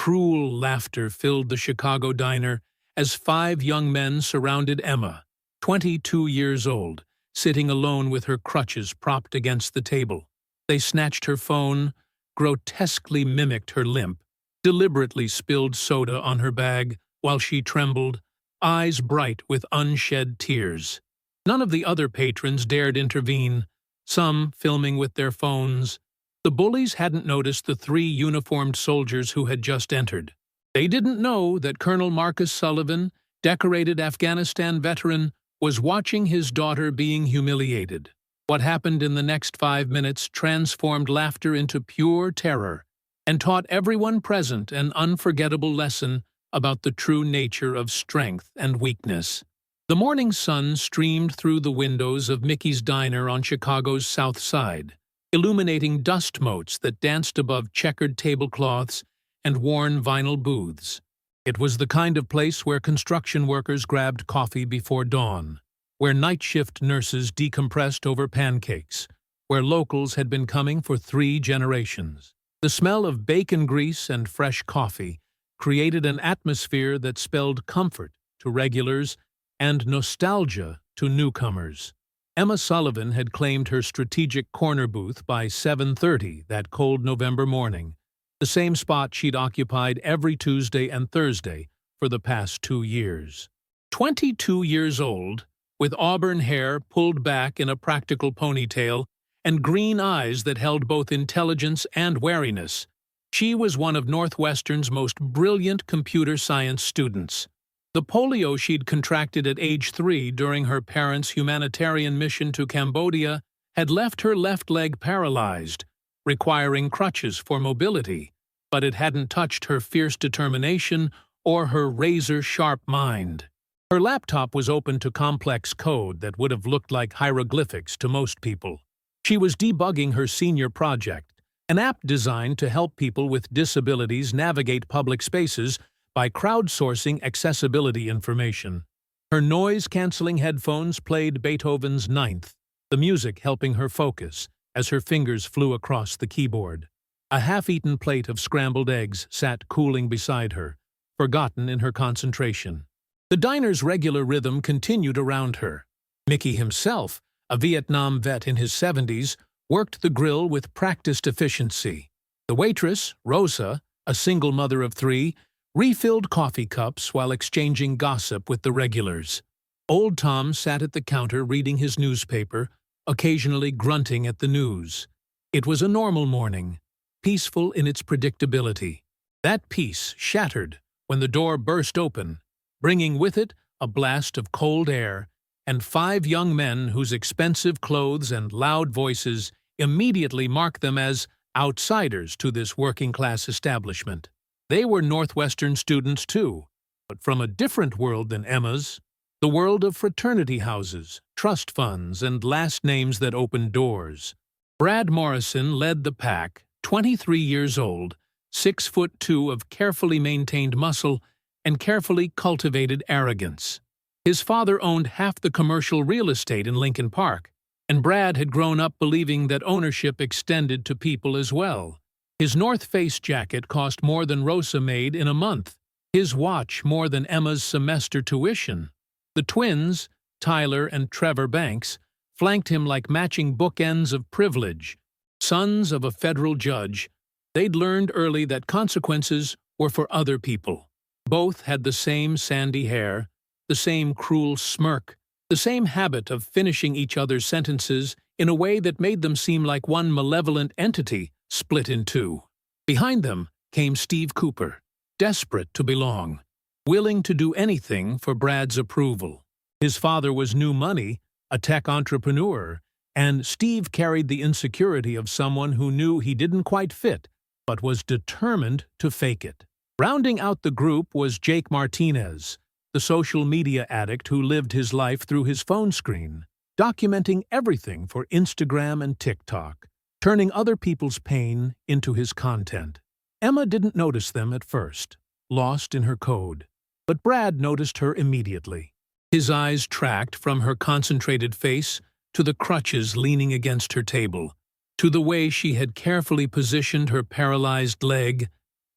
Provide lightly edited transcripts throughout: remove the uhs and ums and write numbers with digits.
Cruel laughter filled the Chicago diner as 5 young men surrounded Emma, 22 years old, sitting alone with her crutches propped against the table. They snatched her phone, grotesquely mimicked her limp, deliberately spilled soda on her bag while she trembled, eyes bright with unshed tears. None of the other patrons dared intervene, some filming with their phones. The bullies hadn't noticed the 3 uniformed soldiers who had just entered. They didn't know that Colonel Marcus Sullivan, decorated Afghanistan veteran, was watching his daughter being humiliated. What happened in the next 5 minutes transformed laughter into pure terror and taught everyone present an unforgettable lesson about the true nature of strength and weakness. The morning sun streamed through the windows of Mickey's Diner on Chicago's South Side, illuminating dust motes that danced above checkered tablecloths and worn vinyl booths. It was the kind of place where construction workers grabbed coffee before dawn, where night shift nurses decompressed over pancakes, where locals had been coming for 3 generations. The smell of bacon grease and fresh coffee created an atmosphere that spelled comfort to regulars and nostalgia to newcomers. Emma Sullivan had claimed her strategic corner booth by 7:30 that cold November morning, the same spot she'd occupied every Tuesday and Thursday for the past 2 years. 22 years old, with auburn hair pulled back in a practical ponytail and green eyes that held both intelligence and wariness, she was one of Northwestern's most brilliant computer science students. The polio she'd contracted at age 3 during her parents' humanitarian mission to Cambodia had left her left leg paralyzed, requiring crutches for mobility, but it hadn't touched her fierce determination or her razor-sharp mind. Her laptop was open to complex code that would have looked like hieroglyphics to most people. She was debugging her senior project, an app designed to help people with disabilities navigate public spaces by crowdsourcing accessibility information. Her noise-canceling headphones played Beethoven's Ninth, the music helping her focus as her fingers flew across the keyboard. A half-eaten plate of scrambled eggs sat cooling beside her, forgotten in her concentration. The diner's regular rhythm continued around her. Mickey himself, a Vietnam vet in his 70s, worked the grill with practiced efficiency. The waitress, Rosa, a single mother of 3, refilled coffee cups while exchanging gossip with the regulars. Old Tom sat at the counter reading his newspaper, occasionally grunting at the news. It was a normal morning, peaceful in its predictability. That peace shattered when the door burst open, bringing with it a blast of cold air and 5 young men whose expensive clothes and loud voices immediately marked them as outsiders to this working-class establishment. They were Northwestern students too, but from a different world than Emma's, the world of fraternity houses, trust funds, and last names that opened doors. Brad Morrison led the pack, 23 years old, 6'2" of carefully maintained muscle and carefully cultivated arrogance. His father owned half the commercial real estate in Lincoln Park, and Brad had grown up believing that ownership extended to people as well. His North Face jacket cost more than Rosa made in a month, his watch more than Emma's semester tuition. The twins, Tyler and Trevor Banks, flanked him like matching bookends of privilege. Sons of a federal judge, they'd learned early that consequences were for other people. Both had the same sandy hair, the same cruel smirk, the same habit of finishing each other's sentences in a way that made them seem like one malevolent entity split in 2. Behind them came Steve Cooper, desperate to belong, willing to do anything for Brad's approval. His father was new money, a tech entrepreneur, and Steve carried the insecurity of someone who knew he didn't quite fit, but was determined to fake it. Rounding out the group was Jake Martinez, the social media addict who lived his life through his phone screen, documenting everything for Instagram and TikTok, turning other people's pain into his content. Emma didn't notice them at first, lost in her code, but Brad noticed her immediately. His eyes tracked from her concentrated face to the crutches leaning against her table, to the way she had carefully positioned her paralyzed leg,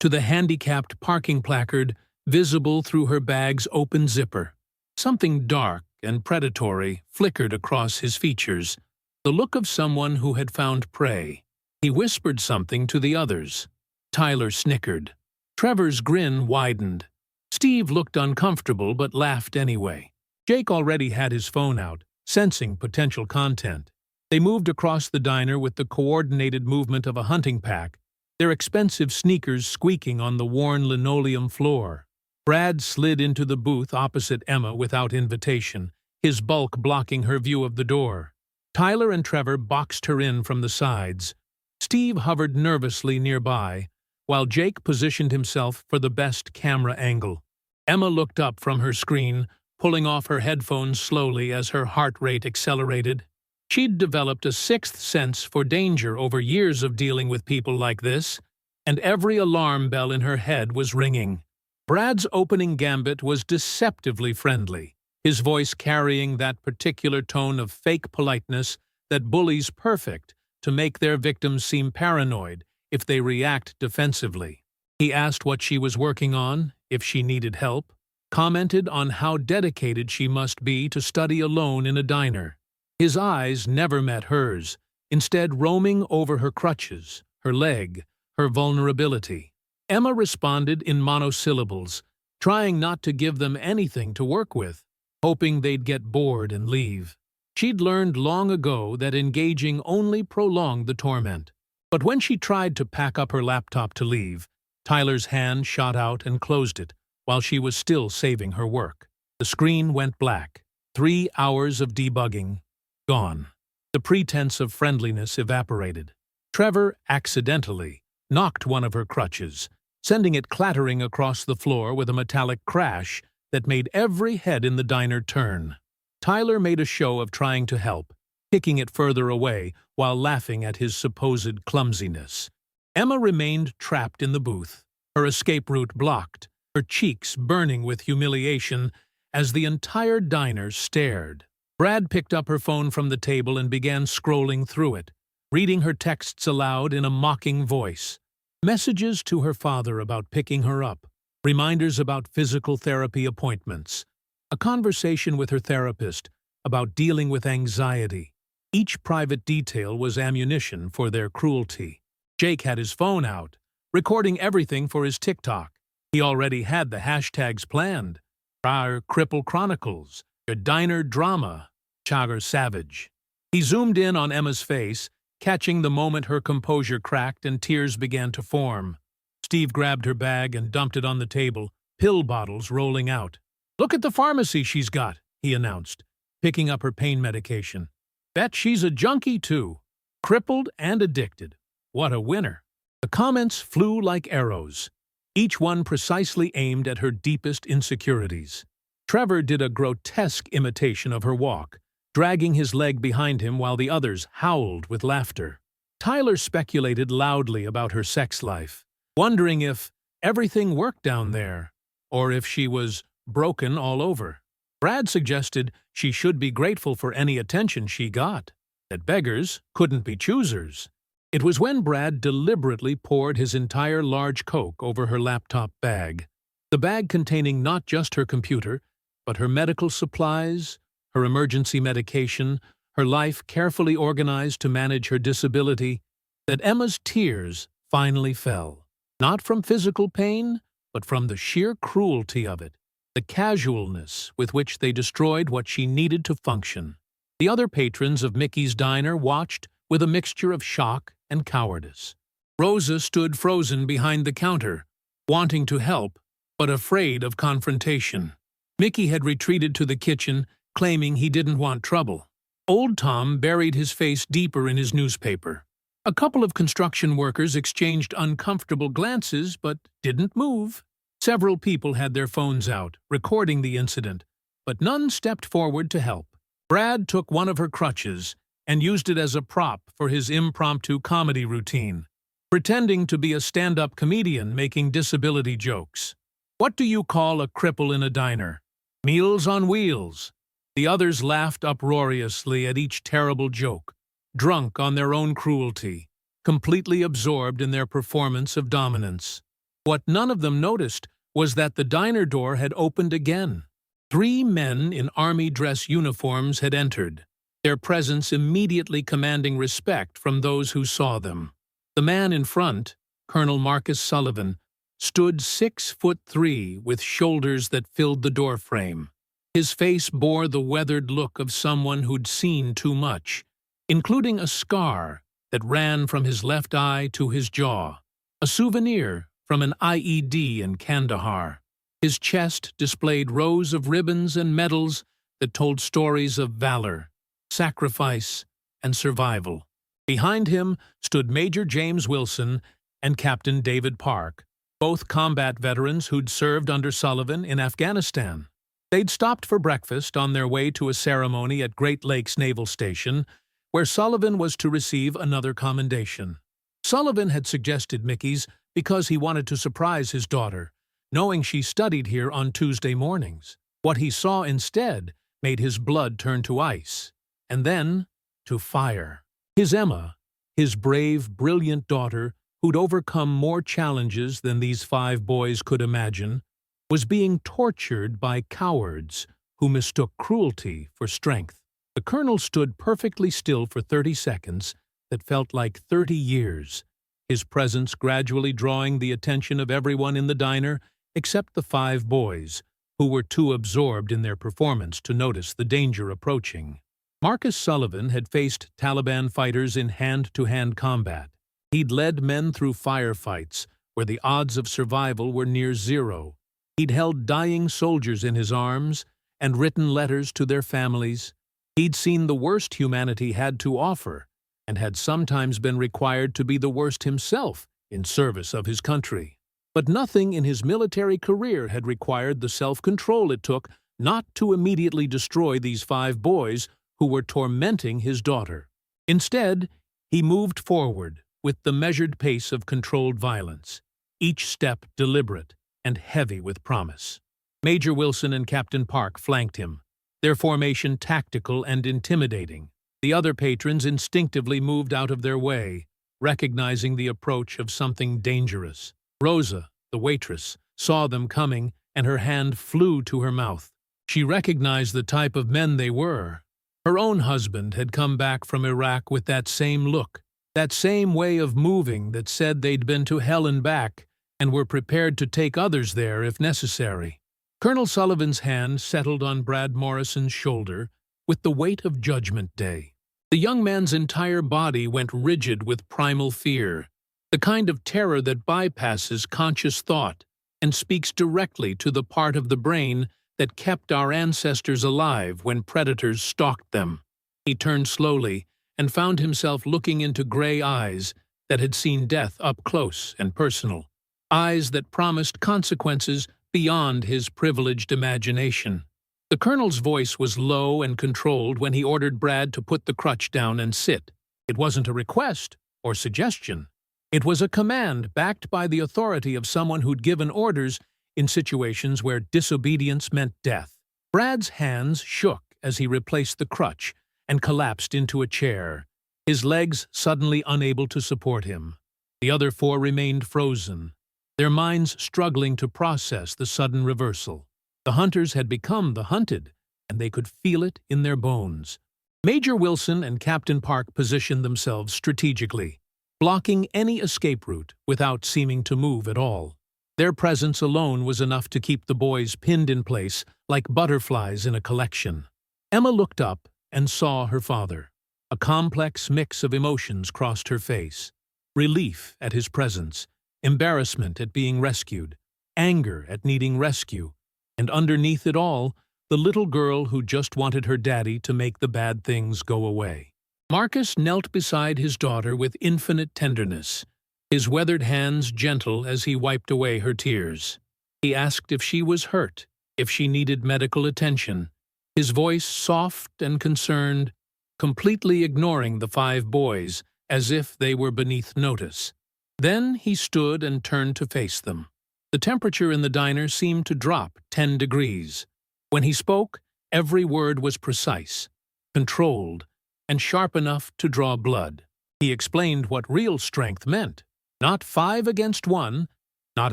to the handicapped parking placard visible through her bag's open zipper. Something dark and predatory flickered across his features, the look of someone who had found prey. He whispered something to the others. Tyler snickered. Trevor's grin widened. Steve looked uncomfortable but laughed anyway. Jake already had his phone out, sensing potential content. They moved across the diner with the coordinated movement of a hunting pack, their expensive sneakers squeaking on the worn linoleum floor. Brad slid into the booth opposite Emma without invitation, his bulk blocking her view of the door. Tyler and Trevor boxed her in from the sides. Steve hovered nervously nearby, while Jake positioned himself for the best camera angle. Emma looked up from her screen, pulling off her headphones slowly as her heart rate accelerated. She'd developed a sixth sense for danger over years of dealing with people like this, and every alarm bell in her head was ringing. Brad's opening gambit was deceptively friendly, his voice carrying that particular tone of fake politeness that bullies perfect to make their victims seem paranoid if they react defensively. He asked what she was working on, if she needed help, commented on how dedicated she must be to study alone in a diner. His eyes never met hers, instead roaming over her crutches, her leg, her vulnerability. Emma responded in monosyllables, trying not to give them anything to work with, hoping they'd get bored and leave. She'd learned long ago that engaging only prolonged the torment. But when she tried to pack up her laptop to leave, Tyler's hand shot out and closed it, while she was still saving her work. The screen went black. 3 hours of debugging. Gone. The pretense of friendliness evaporated. Trevor accidentally knocked one of her crutches, sending it clattering across the floor with a metallic crash that made every head in the diner turn. Tyler made a show of trying to help, kicking it further away while laughing at his supposed clumsiness. Emma remained trapped in the booth, her escape route blocked, her cheeks burning with humiliation as the entire diner stared. Brad picked up her phone from the table and began scrolling through it, reading her texts aloud in a mocking voice. Messages to her father about picking her up, reminders about physical therapy appointments, a conversation with her therapist about dealing with anxiety. Each private detail was ammunition for their cruelty. Jake had his phone out, recording everything for his TikTok. He already had the hashtags planned. Our Cripple Chronicles, your diner drama, Chagger Savage. He zoomed in on Emma's face, catching the moment her composure cracked and tears began to form. Steve grabbed her bag and dumped it on the table, pill bottles rolling out. "Look at the pharmacy she's got," he announced, picking up her pain medication. "Bet she's a junkie, too. Crippled and addicted. What a winner." The comments flew like arrows, each one precisely aimed at her deepest insecurities. Trevor did a grotesque imitation of her walk, dragging his leg behind him while the others howled with laughter. Tyler speculated loudly about her sex life, wondering if everything worked down there, or if she was broken all over. Brad suggested she should be grateful for any attention she got, that beggars couldn't be choosers. It was when Brad deliberately poured his entire large Coke over her laptop bag, the bag containing not just her computer, but her medical supplies, her emergency medication, her life carefully organized to manage her disability, that Emma's tears finally fell. Not from physical pain, but from the sheer cruelty of it, the casualness with which they destroyed what she needed to function. The other patrons of Mickey's Diner watched with a mixture of shock and cowardice. Rosa stood frozen behind the counter, wanting to help, but afraid of confrontation. Mickey had retreated to the kitchen, claiming he didn't want trouble. Old Tom buried his face deeper in his newspaper. A couple of construction workers exchanged uncomfortable glances but didn't move. Several people had their phones out, recording the incident, but none stepped forward to help. Brad took one of her crutches and used it as a prop for his impromptu comedy routine, pretending to be a stand-up comedian making disability jokes. "What do you call a cripple in a diner? Meals on wheels." The others laughed uproariously at each terrible joke, drunk on their own cruelty, completely absorbed in their performance of dominance. What none of them noticed was that the diner door had opened again. 3 men in army dress uniforms had entered, their presence immediately commanding respect from those who saw them. The man in front, Colonel Marcus Sullivan, stood 6'3" with shoulders that filled the doorframe. His face bore the weathered look of someone who'd seen too much, including a scar that ran from his left eye to his jaw, a souvenir from an IED in Kandahar. His chest displayed rows of ribbons and medals that told stories of valor, sacrifice, and survival. Behind him stood Major James Wilson and Captain David Park, both combat veterans who'd served under Sullivan in Afghanistan. They'd stopped for breakfast on their way to a ceremony at Great Lakes Naval Station, where Sullivan was to receive another commendation. Sullivan had suggested Mickey's because he wanted to surprise his daughter, knowing she studied here on Tuesday mornings. What he saw instead made his blood turn to ice, and then to fire. His Emma, his brave, brilliant daughter, who'd overcome more challenges than these 5 boys could imagine, was being tortured by cowards who mistook cruelty for strength. The colonel stood perfectly still for 30 seconds that felt like 30 years, his presence gradually drawing the attention of everyone in the diner except the 5 boys, who were too absorbed in their performance to notice the danger approaching. Marcus Sullivan had faced Taliban fighters in hand-to-hand combat. He'd led men through firefights where the odds of survival were near zero. He'd held dying soldiers in his arms and written letters to their families. He'd seen the worst humanity had to offer and had sometimes been required to be the worst himself in service of his country. But nothing in his military career had required the self-control it took not to immediately destroy these 5 boys who were tormenting his daughter. Instead, he moved forward with the measured pace of controlled violence, each step deliberate and heavy with promise. Major Wilson and Captain Park flanked him, their formation tactical and intimidating. The other patrons instinctively moved out of their way, recognizing the approach of something dangerous. Rosa, the waitress, saw them coming, and her hand flew to her mouth. She recognized the type of men they were. Her own husband had come back from Iraq with that same look, that same way of moving that said they'd been to hell and back and were prepared to take others there if necessary. Colonel Sullivan's hand settled on Brad Morrison's shoulder with the weight of Judgment Day. The young man's entire body went rigid with primal fear, the kind of terror that bypasses conscious thought and speaks directly to the part of the brain that kept our ancestors alive when predators stalked them. He turned slowly and found himself looking into gray eyes that had seen death up close and personal, eyes that promised consequences beyond his privileged imagination. The colonel's voice was low and controlled when he ordered Brad to put the crutch down and sit. It wasn't a request or suggestion. It was a command backed by the authority of someone who'd given orders in situations where disobedience meant death. Brad's hands shook as he replaced the crutch and collapsed into a chair, his legs suddenly unable to support him. The other 4 remained frozen, their minds struggling to process the sudden reversal. The hunters had become the hunted, and they could feel it in their bones. Major Wilson and Captain Park positioned themselves strategically, blocking any escape route without seeming to move at all. Their presence alone was enough to keep the boys pinned in place like butterflies in a collection. Emma looked up and saw her father. A complex mix of emotions crossed her face. Relief at his presence, embarrassment at being rescued, anger at needing rescue, and underneath it all, the little girl who just wanted her daddy to make the bad things go away. Marcus knelt beside his daughter with infinite tenderness, his weathered hands gentle as he wiped away her tears. He asked if she was hurt, if she needed medical attention, his voice soft and concerned, completely ignoring the 5 boys as if they were beneath notice. Then he stood and turned to face them. The temperature in the diner seemed to drop 10 degrees. When he spoke, every word was precise, controlled, and sharp enough to draw blood. He explained what real strength meant. Not 5 against 1, not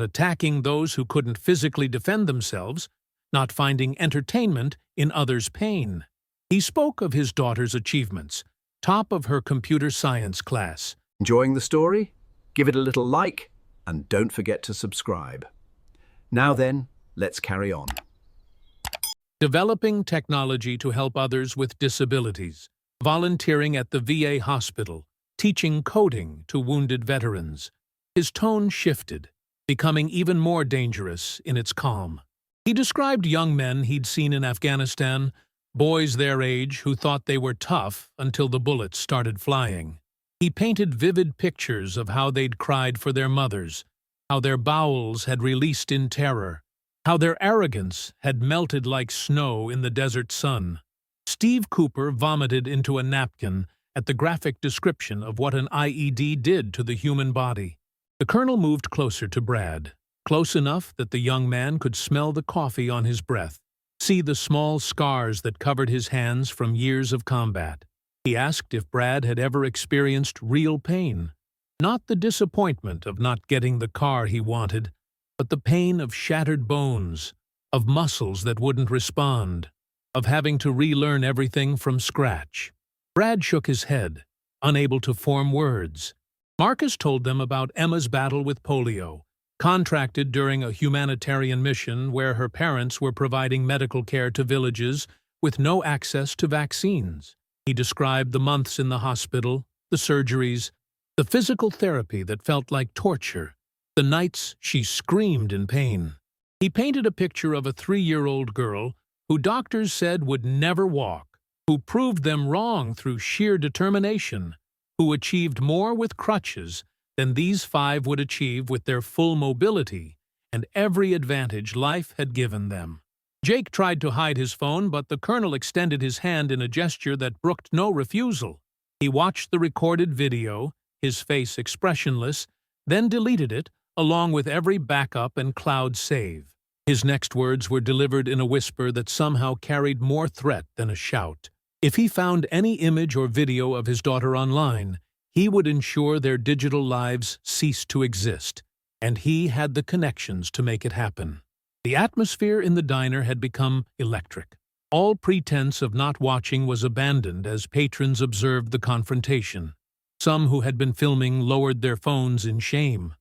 attacking those who couldn't physically defend themselves, not finding entertainment in others' pain. He spoke of his daughter's achievements, top of her computer science class. Enjoying the story? Give it a little like and don't forget to subscribe. Now then, let's carry on. Developing technology to help others with disabilities, volunteering at the VA hospital, teaching coding to wounded veterans. His tone shifted, becoming even more dangerous in its calm. He described young men he'd seen in Afghanistan, boys their age who thought they were tough until the bullets started flying. He painted vivid pictures of how they'd cried for their mothers, how their bowels had released in terror, how their arrogance had melted like snow in the desert sun. Steve Cooper vomited into a napkin at the graphic description of what an IED did to the human body. The colonel moved closer to Brad, close enough that the young man could smell the coffee on his breath, see the small scars that covered his hands from years of combat. He asked if Brad had ever experienced real pain, not the disappointment of not getting the car he wanted, but the pain of shattered bones, of muscles that wouldn't respond, of having to relearn everything from scratch. Brad shook his head, unable to form words. Marcus told them about Emma's battle with polio, contracted during a humanitarian mission where her parents were providing medical care to villages with no access to vaccines. He described the months in the hospital, the surgeries, the physical therapy that felt like torture, the nights she screamed in pain. He painted a picture of a 3-year-old girl who doctors said would never walk, who proved them wrong through sheer determination, who achieved more with crutches than these 5 would achieve with their full mobility and every advantage life had given them. Jake tried to hide his phone, but the colonel extended his hand in a gesture that brooked no refusal. He watched the recorded video, his face expressionless, then deleted it, along with every backup and cloud save. His next words were delivered in a whisper that somehow carried more threat than a shout. If he found any image or video of his daughter online, he would ensure their digital lives ceased to exist, and he had the connections to make it happen. The atmosphere in the diner had become electric. All pretense of not watching was abandoned as patrons observed the confrontation. Some who had been filming lowered their phones in shame.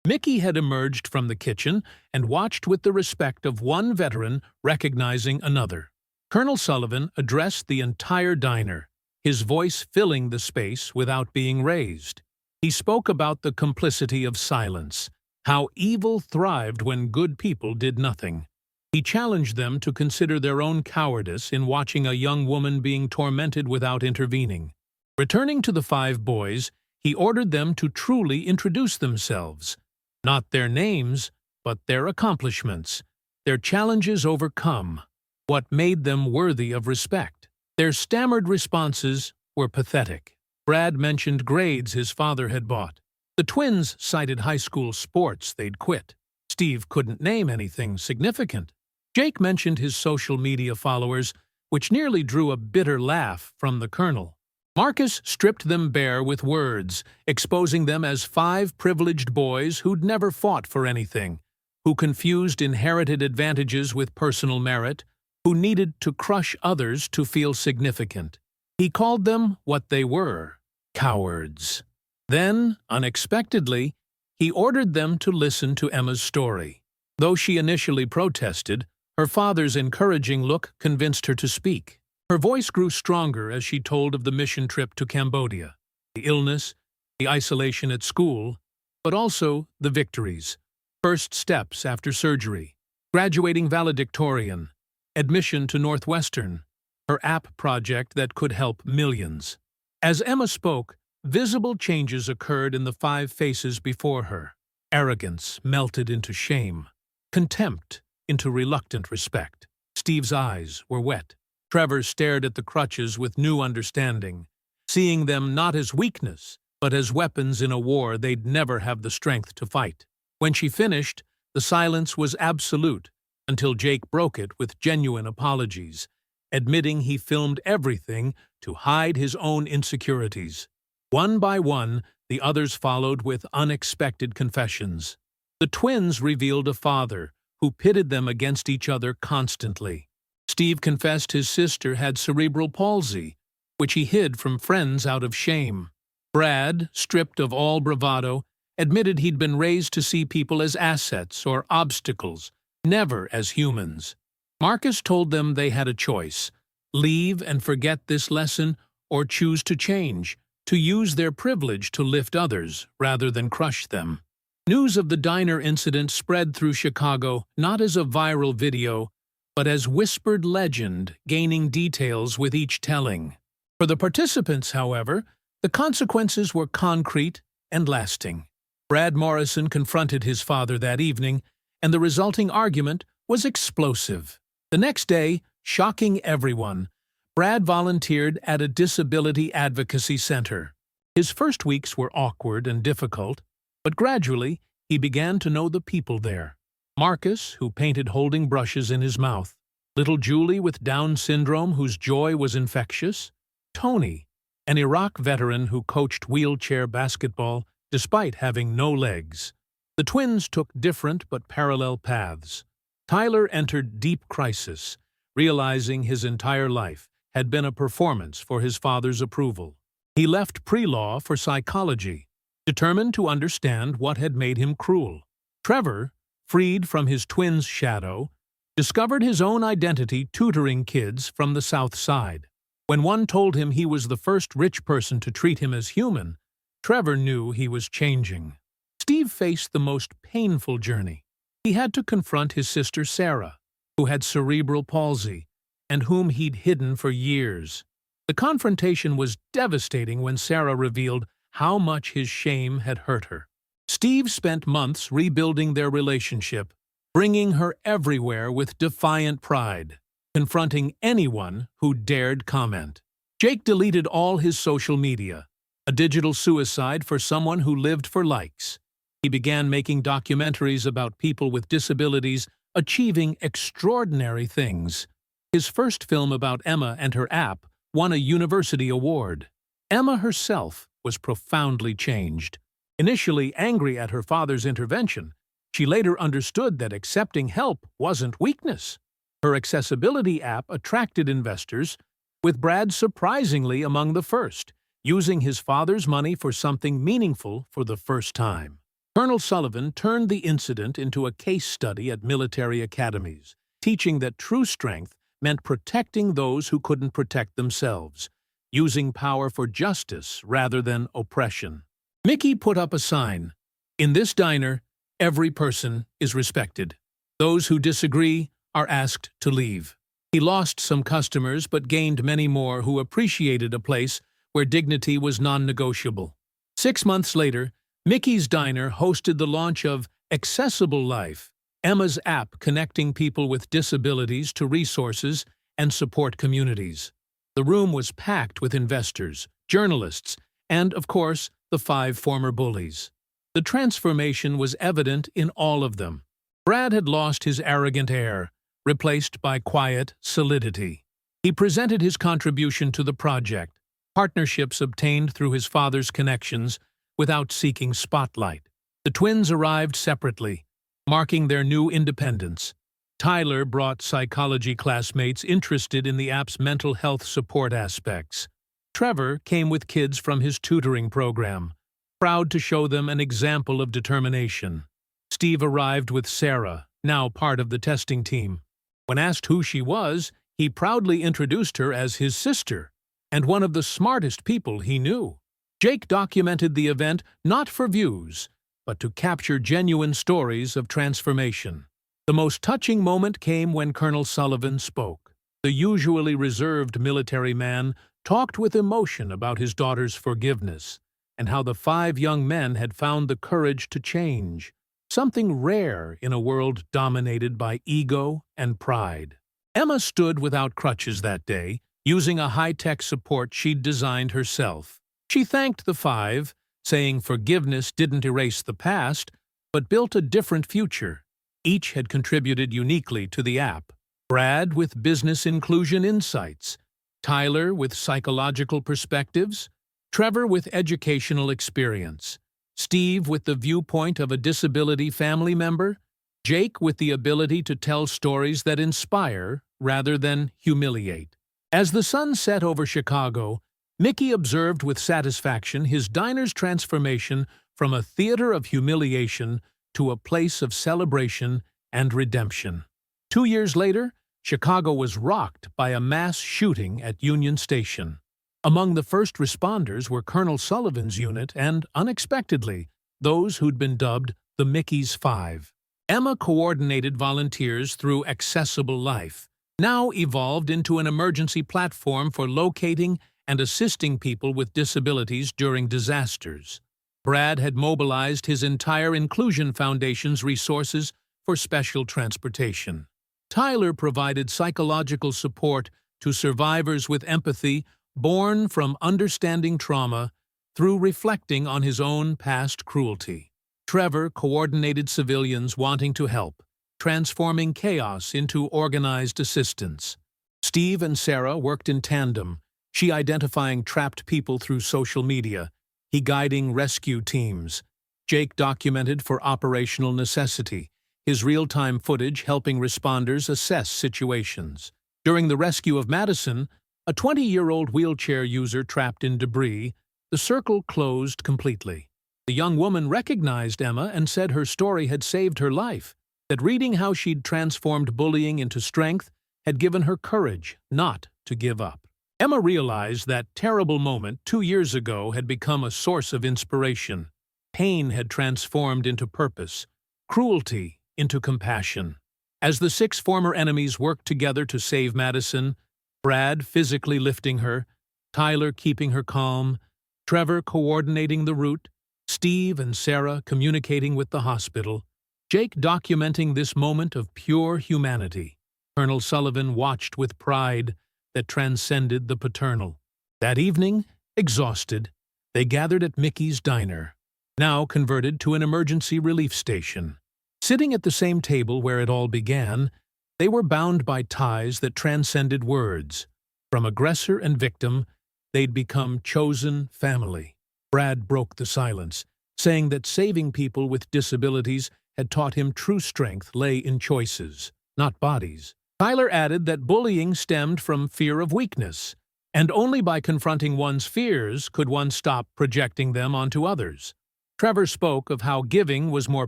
Mickey had emerged from the kitchen and watched with the respect of one veteran recognizing another. Colonel Sullivan addressed the entire diner, his voice filling the space without being raised. He spoke about the complicity of silence, how evil thrived when good people did nothing. He challenged them to consider their own cowardice in watching a young woman being tormented without intervening. Returning to the 5 boys, he ordered them to truly introduce themselves, not their names, but their accomplishments, their challenges overcome, what made them worthy of respect. Their stammered responses were pathetic. Brad mentioned grades his father had bought. The twins cited high school sports they'd quit. Steve couldn't name anything significant. Jake mentioned his social media followers, which nearly drew a bitter laugh from the colonel. Marcus stripped them bare with words, exposing them as 5 privileged boys who'd never fought for anything, who confused inherited advantages with personal merit, who needed to crush others to feel significant. He called them what they were, cowards. Then, unexpectedly, he ordered them to listen to Emma's story. Though she initially protested, her father's encouraging look convinced her to speak. Her voice grew stronger as she told of the mission trip to Cambodia, the illness, the isolation at school, but also the victories, first steps after surgery, graduating valedictorian, admission to Northwestern, her app project that could help millions. As Emma spoke, visible changes occurred in the 5 faces before her. Arrogance melted into shame, contempt into reluctant respect. Steve's eyes were wet. Trevor stared at the crutches with new understanding, seeing them not as weakness, but as weapons in a war they'd never have the strength to fight. When she finished, the silence was absolute, until Jake broke it with genuine apologies, admitting he filmed everything to hide his own insecurities. One by one, the others followed with unexpected confessions. The twins revealed a father who pitted them against each other constantly. Steve confessed his sister had cerebral palsy, which he hid from friends out of shame. Brad, stripped of all bravado, admitted he'd been raised to see people as assets or obstacles, never as humans. Marcus told them they had a choice: leave and forget this lesson, or choose to change, to use their privilege to lift others rather than crush them. News of the diner incident spread through Chicago not as a viral video, but as whispered legend, gaining details with each telling. For the participants, however, the consequences were concrete and lasting. Brad Morrison confronted his father that evening, and the resulting argument was explosive. The next day, shocking everyone, Brad volunteered at a disability advocacy center. His first weeks were awkward and difficult, but gradually he began to know the people there. Marcus, who painted holding brushes in his mouth; little Julie with Down syndrome whose joy was infectious; Tony, an Iraq veteran who coached wheelchair basketball despite having no legs. The twins took different but parallel paths. Tyler entered deep crisis, realizing his entire life had been a performance for his father's approval. He left pre-law for psychology, determined to understand what had made him cruel. Trevor, freed from his twin's shadow, discovered his own identity tutoring kids from the South Side. When one told him he was the first rich person to treat him as human, Trevor knew he was changing. Steve faced the most painful journey. He had to confront his sister Sarah, who had cerebral palsy, and whom he'd hidden for years. The confrontation was devastating when Sarah revealed how much his shame had hurt her. Steve spent months rebuilding their relationship, bringing her everywhere with defiant pride, confronting anyone who dared comment. Jake deleted all his social media, a digital suicide for someone who lived for likes. He began making documentaries about people with disabilities achieving extraordinary things. His first film about Emma and her app won a university award. Emma herself was profoundly changed. Initially angry at her father's intervention, she later understood that accepting help wasn't weakness. Her accessibility app attracted investors, with Brad surprisingly among the first, using his father's money for something meaningful for the first time. Colonel Sullivan turned the incident into a case study at military academies, teaching that true strength meant protecting those who couldn't protect themselves, using power for justice rather than oppression. Mickey put up a sign: "In this diner, every person is respected. Those who disagree are asked to leave." He lost some customers but gained many more who appreciated a place where dignity was non-negotiable. 6 months later, Mickey's Diner hosted the launch of AccessibleLife, Emma's app connecting people with disabilities to resources and support communities. The room was packed with investors, journalists, and, of course, the 5 former bullies. The transformation was evident in all of them. Brad had lost his arrogant air, replaced by quiet solidity. He presented his contribution to the project, partnerships obtained through his father's connections, without seeking spotlight. The twins arrived separately, marking their new independence. Tyler brought psychology classmates interested in the app's mental health support aspects. Trevor came with kids from his tutoring program, proud to show them an example of determination. Steve arrived with Sarah, now part of the testing team. When asked who she was, he proudly introduced her as his sister, and one of the smartest people he knew. Jake documented the event not for views, but to capture genuine stories of transformation. The most touching moment came when Colonel Sullivan spoke. The usually reserved military man talked with emotion about his daughter's forgiveness and how the 5 young men had found the courage to change, something rare in a world dominated by ego and pride. Emma stood without crutches that day, using a high-tech support she'd designed herself. She thanked the 5, saying forgiveness didn't erase the past, but built a different future. Each had contributed uniquely to the app. Brad with business inclusion insights, Tyler with psychological perspectives, Trevor with educational experience. Steve with the viewpoint of a disability family member, Jake with the ability to tell stories that inspire rather than humiliate. As the sun set over Chicago, Mickey observed with satisfaction his diner's transformation from a theater of humiliation to a place of celebration and redemption. 2 years later, Chicago was rocked by a mass shooting at Union Station. Among the first responders were Colonel Sullivan's unit and, unexpectedly, those who'd been dubbed the Mickey's Five. Emma coordinated volunteers through AccessibleLife, now evolved into an emergency platform for locating and assisting people with disabilities during disasters. Brad had mobilized his entire Inclusion Foundation's resources for special transportation. Tyler provided psychological support to survivors with empathy born from understanding trauma through reflecting on his own past cruelty. Trevor coordinated civilians wanting to help, transforming chaos into organized assistance. Steve and Sarah worked in tandem, she identifying trapped people through social media, he guiding rescue teams. Jake documented for operational necessity, his real-time footage helping responders assess situations. During the rescue of Madison, a 20-year-old wheelchair user trapped in debris, the circle closed completely. The young woman recognized Emma and said her story had saved her life, that reading how she'd transformed bullying into strength had given her courage not to give up. Emma realized that terrible moment 2 years ago had become a source of inspiration. Pain had transformed into purpose, cruelty into compassion. As the 6 former enemies worked together to save Madison, Brad physically lifting her, Tyler keeping her calm, Trevor coordinating the route, Steve and Sarah communicating with the hospital, Jake documenting this moment of pure humanity. Colonel Sullivan watched with pride that transcended the paternal. That evening, exhausted, they gathered at Mickey's Diner, now converted to an emergency relief station. Sitting at the same table where it all began, they were bound by ties that transcended words. From aggressor and victim, they'd become chosen family. Brad broke the silence, saying that saving people with disabilities had taught him true strength lay in choices, not bodies. Tyler added that bullying stemmed from fear of weakness, and only by confronting one's fears could one stop projecting them onto others. Trevor spoke of how giving was more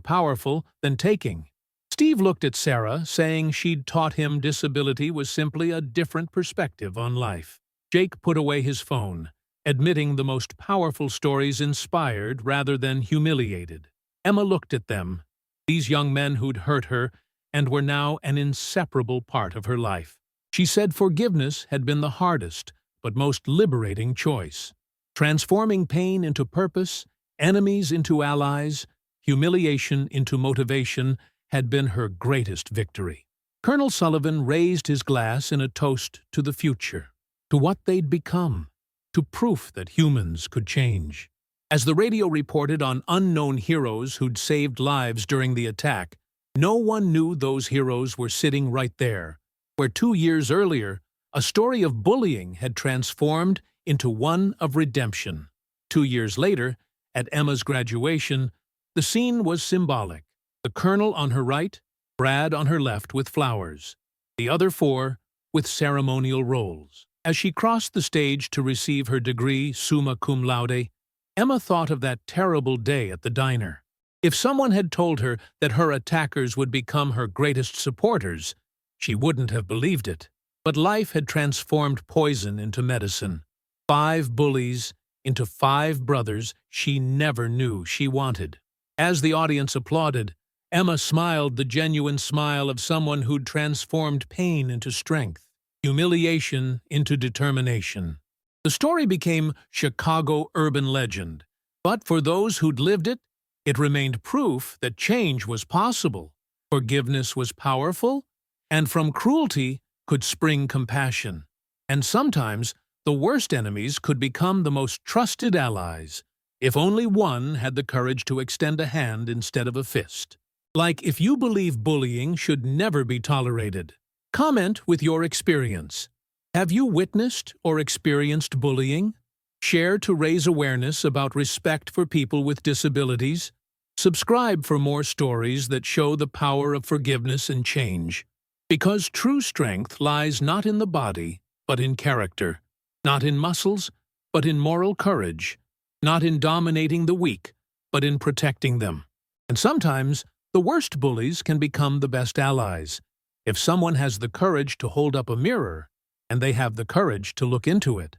powerful than taking. Steve looked at Sarah, saying she'd taught him disability was simply a different perspective on life. Jake put away his phone, admitting the most powerful stories inspired rather than humiliated. Emma looked at them, these young men who'd hurt her and were now an inseparable part of her life. She said forgiveness had been the hardest but most liberating choice. Transforming pain into purpose, enemies into allies, humiliation into motivation had been her greatest victory. Colonel Sullivan raised his glass in a toast to the future, to what they'd become, to proof that humans could change. As the radio reported on unknown heroes who'd saved lives during the attack, no one knew those heroes were sitting right there, where 2 years earlier, a story of bullying had transformed into one of redemption. 2 years later, at Emma's graduation, the scene was symbolic. The colonel on her right, Brad on her left with flowers, the other 4 with ceremonial rolls. As she crossed the stage to receive her degree summa cum laude, Emma thought of that terrible day at the diner. If someone had told her that her attackers would become her greatest supporters, she wouldn't have believed it. But life had transformed poison into medicine. 5 bullies into 5 brothers she never knew she wanted. As the audience applauded, Emma smiled the genuine smile of someone who'd transformed pain into strength, humiliation into determination. The story became Chicago urban legend, but for those who'd lived it, it remained proof that change was possible, forgiveness was powerful, and from cruelty could spring compassion. And sometimes, the worst enemies could become the most trusted allies, if only one had the courage to extend a hand instead of a fist. Like if you believe bullying should never be tolerated. Comment with your experience. Have you witnessed or experienced bullying? Share to raise awareness about respect for people with disabilities. Subscribe for more stories that show the power of forgiveness and change. Because true strength lies not in the body, but in character. Not in muscles, but in moral courage. Not in dominating the weak, but in protecting them. And sometimes, the worst bullies can become the best allies. If someone has the courage to hold up a mirror, and they have the courage to look into it.